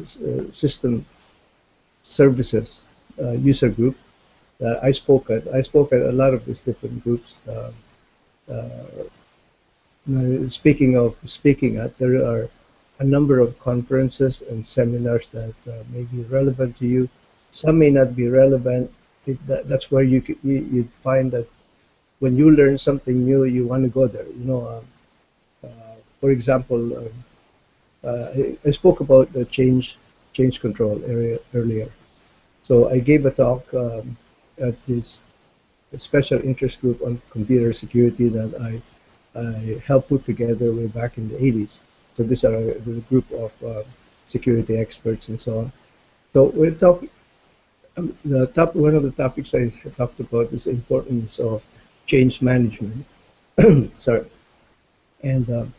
system services user group. I spoke at. I spoke at a lot of these different groups. Uh, Speaking of speaking at, there are a number of conferences and seminars that may be relevant to you. Some may not be relevant. That's where you'd find that when you learn something new, you want to go there. For example, I spoke about the change control area earlier. So I gave a talk at this special interest group on computer security that I helped put together way back in the 80s. So these are the group of security experts and so on. So we're talking. One of the topics I talked about is the importance of change management. Sorry. And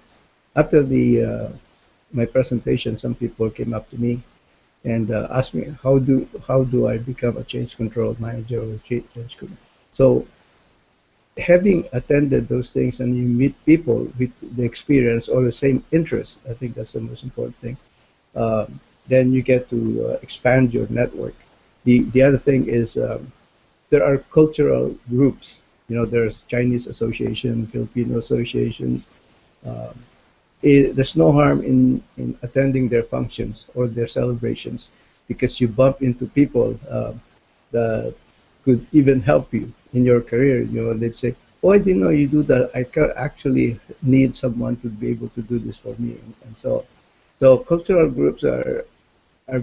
after the my presentation, some people came up to me and asked me how do I become a change control manager or change control. So having attended those things and you meet people with the experience or the same interest, I think that's the most important thing. Then you get to expand your network. The other thing is there are cultural groups. There's Chinese association, Filipino associations. Um, there's no harm in attending their functions or their celebrations because you bump into people that could even help you in your career. They'd say, "Oh, I didn't know you do that. I actually need someone to be able to do this for me," and so cultural groups are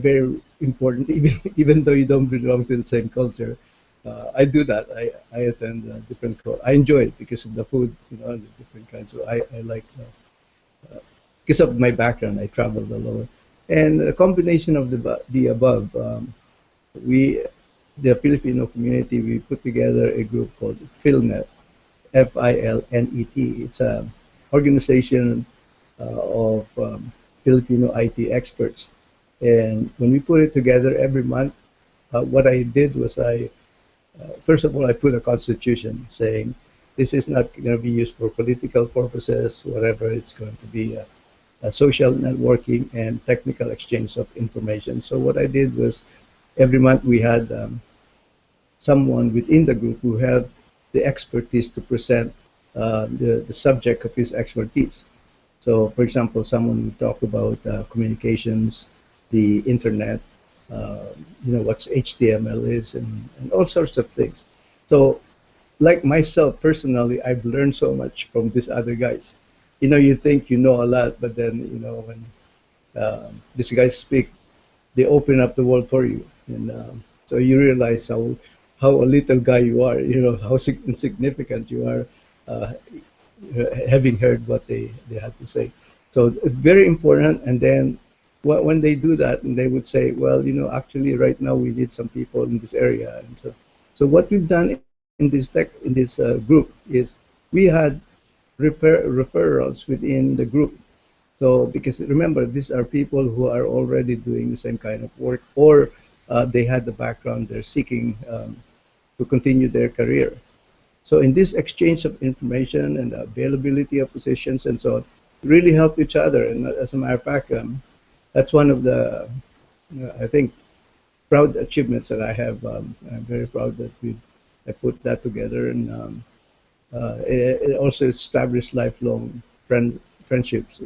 very important, even though you don't belong to the same culture. I do that. I attend different. I enjoy it because of the food, the different kinds. So I like. Because of my background, I traveled all over, and a combination of the above. We, the Filipino community, we put together a group called Philnet, Filnet. It's an organization of Filipino IT experts. And when we put it together every month, what I did was first of all, I put a constitution saying this is not going to be used for political purposes, whatever. It's going to be a social networking and technical exchange of information. So what I did was every month we had someone within the group who had the expertise to present the subject of his expertise. So, for example, someone would talk about communications, the internet, what HTML is, and all sorts of things. So, like myself personally, I've learned so much from these other guys. You think you know a lot, but then, when these guys speak, they open up the world for you. And so you realize how a little guy you are, how insignificant you are, uh, having heard what they had to say. So it's very important. And then when they do that, and they would say, well, actually right now we need some people in this area. And so what we've done in this group is we had referrals within the group. So because remember, these are people who are already doing the same kind of work, or they had the background, they're seeking to continue their career. So in this exchange of information and availability of positions and so on, really help each other. And as a matter of fact, that's one of the, I think, proud achievements that I have. I'm very proud that I put that together, and it also established lifelong friendships,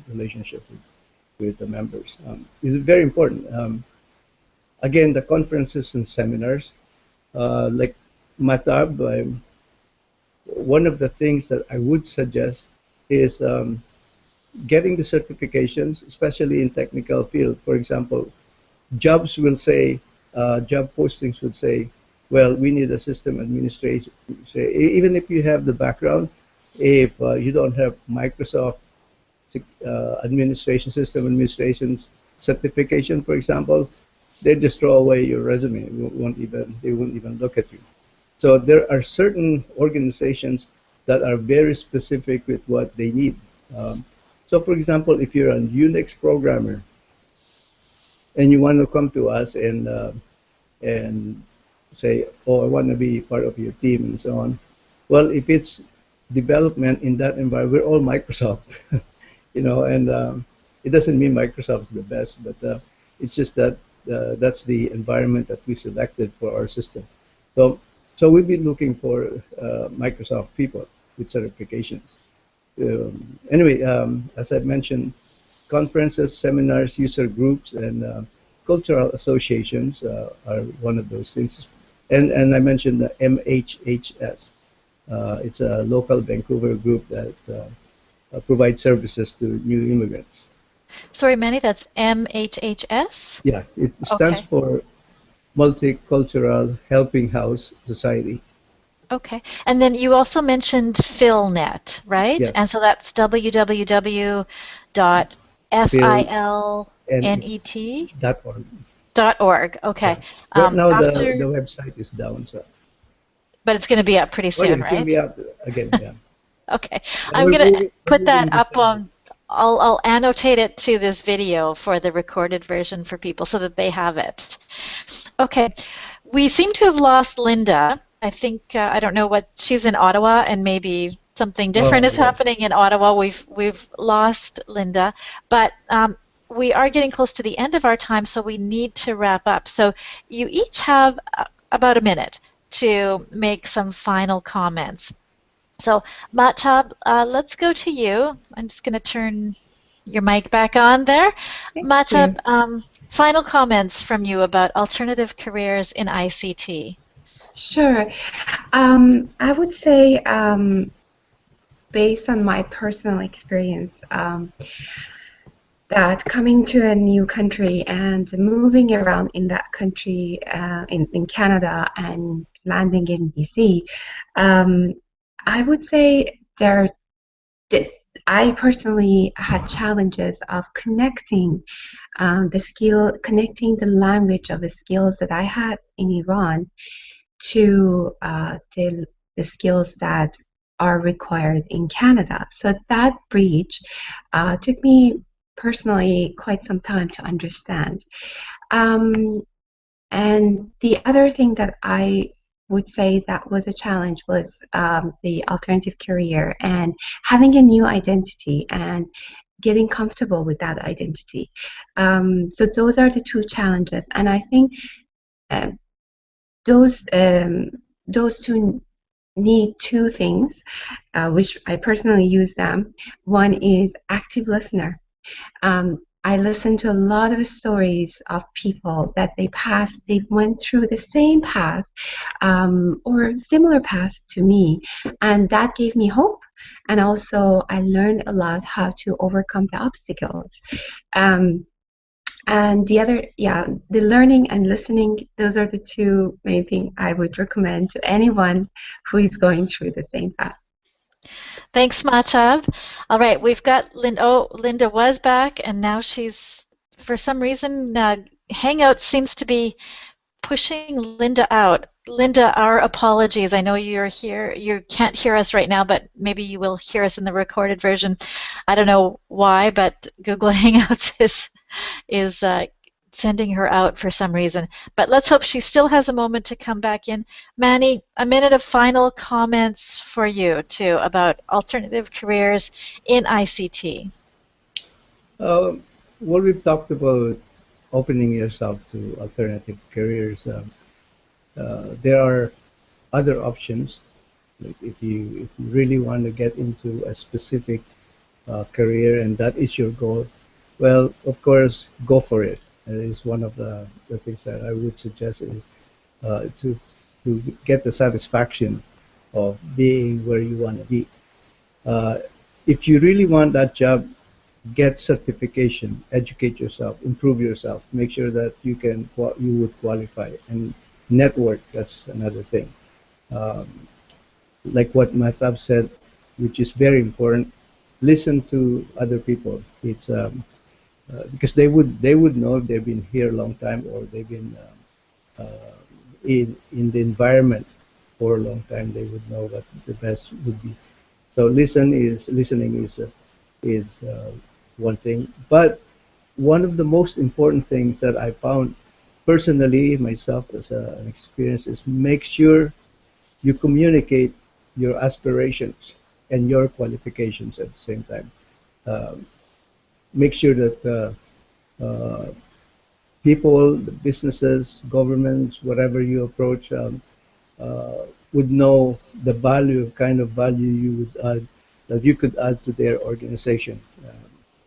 relationship with the members. It's very important. Again, the conferences and seminars, like Matab, one of the things that I would suggest is getting the certifications, especially in technical field. For example, job postings would say, well, we need a system administration. So even if you have the background, if you don't have Microsoft system administration certification, for example, they just throw away your resume. They won't even look at you. So there are certain organizations that are very specific with what they need. So for example, if you're a Unix programmer and you want to come to us and say, oh, I want to be part of your team and so on. Well, if it's development in that environment, we're all Microsoft, and it doesn't mean Microsoft's the best, but it's just that that's the environment that we selected for our system. So, so we've been looking for Microsoft people with certifications. Anyway, as I mentioned, conferences, seminars, user groups, and cultural associations are one of those things. And I mentioned the MHHS. It's a local Vancouver group that provides services to new immigrants. Sorry, Manny, that's MHHS? Yeah, it stands Okay. for Multicultural Helping House Society. Okay. And then you also mentioned PhilNet, right? Yes. And so that's www.philnet.org. Okay. Yeah. Right now the After, website is down, so. but it's going to be up pretty Oh yeah, soon, it's going to be right? out again. Yeah. Okay. And I'm we're going to moving. We're put moving that this up down. on, I'll annotate it to this video for the recorded version for people so that they have it. Okay. We seem to have lost Linda. I think, I don't know what, she's in Ottawa and maybe something different Oh is yes. happening in Ottawa. We've lost Linda, but we are getting close to the end of our time, so we need to wrap up. So you each have about a minute to make some final comments. So Mahtab, let's go to you. I'm just going to turn your mic back on there. Thank Mahtab, you. final comments from you about alternative careers in ICT. Sure. I would say, based on my personal experience, that coming to a new country and moving around in that country, in Canada and landing in BC, I would say I personally had challenges of connecting connecting the language of the skills that I had in Iran to the skills that are required in Canada. So that bridge took me personally quite some time to understand. And the other thing that I would say that was a challenge was the alternative career and having a new identity and getting comfortable with that identity. So those are the two challenges, and I think uh, those two need two things, which I personally use them. One is active listener. I listen to a lot of stories of people that they went through the same path or similar path to me, and that gave me hope. And also, I learned a lot how to overcome the obstacles. And the other, yeah, the learning and listening, those are the two main things I would recommend to anyone who is going through the same path. Thanks, Mahtab. All right, we've got Linda. Oh, Linda was back, and now she's, for some reason, Hangout seems to be pushing Linda out. Linda, our apologies. I know you're here. You can't hear us right now, but maybe you will hear us in the recorded version. I don't know why, but Google Hangouts is sending her out for some reason. But let's hope she still has a moment to come back in. Manny, a minute of final comments for you, too, about alternative careers in ICT. Well, we've talked about opening yourself to alternative careers. There are other options. Like if you really want to get into a specific career and that is your goal, well, of course, go for it. That is one of the things that I would suggest is to get the satisfaction of being where you want to be. Uh, if you really want that job, get certification, educate yourself, improve yourself, make sure that you would qualify, and network. That's another thing. Um, like what Mahtab said, which is very important. Listen to other people. It's because they would know if they've been here a long time or they've been in the environment for a long time. They would know what the best would be. So listening is one thing, but one of the most important things that I found personally myself as an experience is make sure you communicate your aspirations and your qualifications at the same time. Um, Make sure that people, the businesses, governments, whatever you approach, would know the value, kind of value you would add, that you could add to their organization.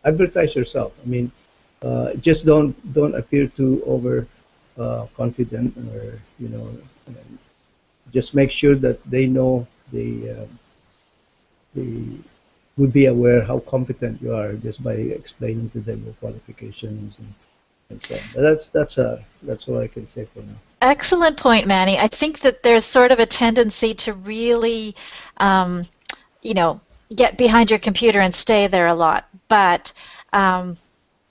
Advertise yourself. I mean, just don't appear too over confident, or just make sure that they know they would be aware how competent you are just by explaining to them your qualifications and so on. But that's all I can say for now. Excellent point, Manny. I think that there's sort of a tendency to really, um, you know, get behind your computer and stay there a lot. But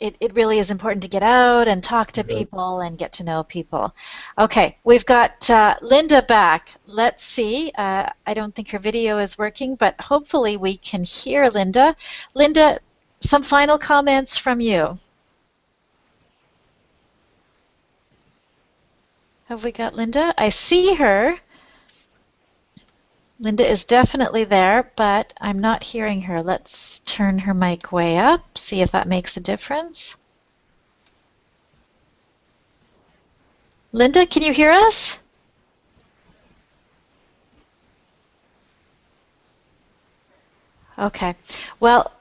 it really is important to get out and talk to Right. people and get to know people. Okay, we've got Linda back. Let's see. I don't think her video is working, but hopefully we can hear Linda. Linda, some final comments from you. Have we got Linda? I see her. Linda is definitely there, but I'm not hearing her. Let's turn her mic way up, see if that makes a difference. Linda, can you hear us? Okay. Well,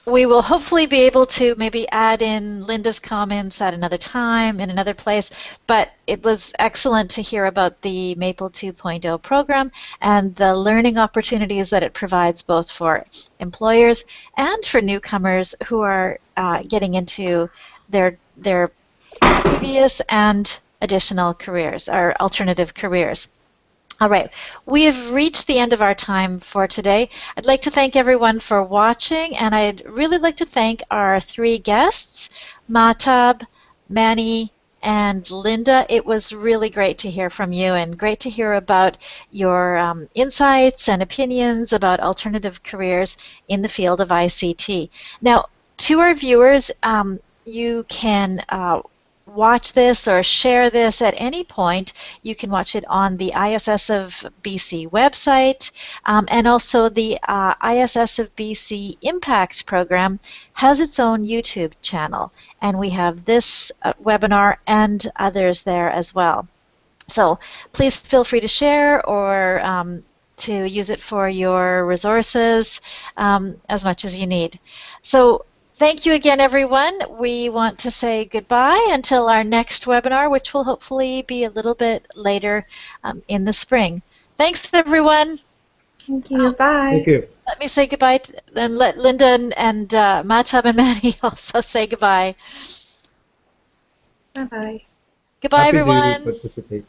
we will hopefully be able to maybe add in Linda's comments at another time in another place, but it was excellent to hear about the Maple 2.0 program and the learning opportunities that it provides both for employers and for newcomers who are getting into their previous and additional careers or alternative careers. All right, we have reached the end of our time for today. I'd like to thank everyone for watching, and I'd really like to thank our three guests, Mahtab, Manny, and Linda. It was really great to hear from you and great to hear about your insights and opinions about alternative careers in the field of ICT. Now, to our viewers, you can watch this or share this at any point. You can watch it on the ISS of BC website, and also the ISS of BC Impact program has its own YouTube channel, and we have this webinar and others there as well. So please feel free to share or to use it for your resources as much as you need. So thank you again, everyone. We want to say goodbye until our next webinar, which will hopefully be a little bit later in the spring. Thanks, everyone. Thank you. Bye. Thank you. Let me say goodbye, and let Linda and Mahtab and Manny also say goodbye. Bye-bye. Goodbye, Happy to everyone. participate.